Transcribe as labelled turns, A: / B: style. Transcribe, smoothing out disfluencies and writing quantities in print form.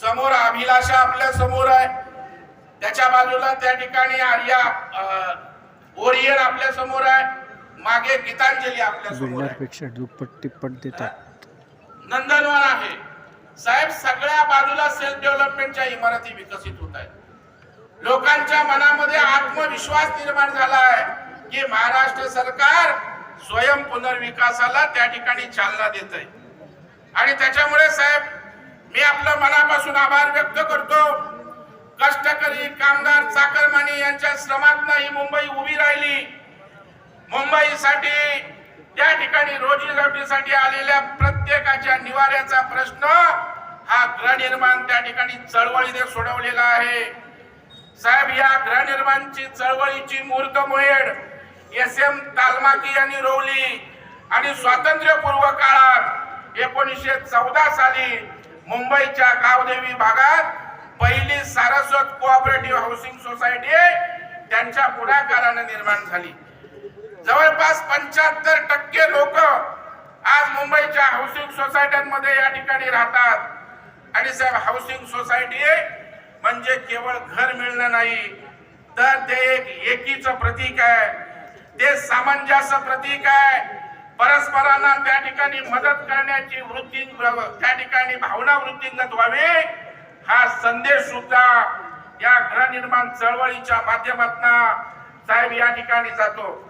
A: समोर अभिलाषा आपल्या समोर आहे, त्याच्या बाजूला त्या ठिकाणी आर्या ओरियन आपल्या समोर आहे, मागे गीतांजली आपल्या समोर आहे,
B: पेक्षा दुप्पट तिप्पट देतात.
A: नंदनवन आहे. साहेब, सगळ्या बाजूला सेल्फ डेव्हलपमेंटच्या इमारती विकसित होत आहेत. लोकांच्या मनामध्ये आत्मविश्वास निर्माण झाला आहे की महाराष्ट्र सरकार स्वयं पुनर्विकासाला त्या ठिकाणी चालना देत आहे. आणि त्याच्यामुळे साहेब, मी आपलं मनापासून आभार व्यक्त करतो. कष्टकरी कामगार चाकरमानी यांच्या श्रमातनं ही मुंबई उभी राहिली. मुंबईसाठी त्या ठिकाणी रोजीरोटीसाठी आलेल्या प्रत्येकाच्या निवाऱ्याचा प्रश्न हा गृहनिर्माण त्या ठिकाणी चळवळीने सोडवलेला आहे. साहेब, या गृहनिर्माणची चळवळीची मुहूर्तमेढ SM तालमाकी यांनी रोवली आणि स्वातंत्र्यपूर्व काळात 1914 साली मुंबईच्या गावदेवी भागात पहिली सारस्वत कोऑपरेटिव्ह हाऊसिंग सोसायटी त्यांच्या पुढाकाराने निर्माण झाली. जवळपास 75% लोक आज मुंबईच्या हाऊसिंग सोसायट्यांमध्ये या ठिकाणी राहतात. आणि साहेब, हाऊसिंग सोसायटी म्हणजे केवळ घर मिळणं नाही, तर ते एक एकीचं प्रतीक आहे, ते सामंजस्य प्रतीक आहे. परस्परांना त्या ठिकाणी मदत करण्याची वृत्ती त्या ठिकाणी भावना वृत्तींगत व्हावी, हा संदेश सुद्धा या गृहनिर्माण चळवळीच्या माध्यमातून साहेब या ठिकाणी जातो.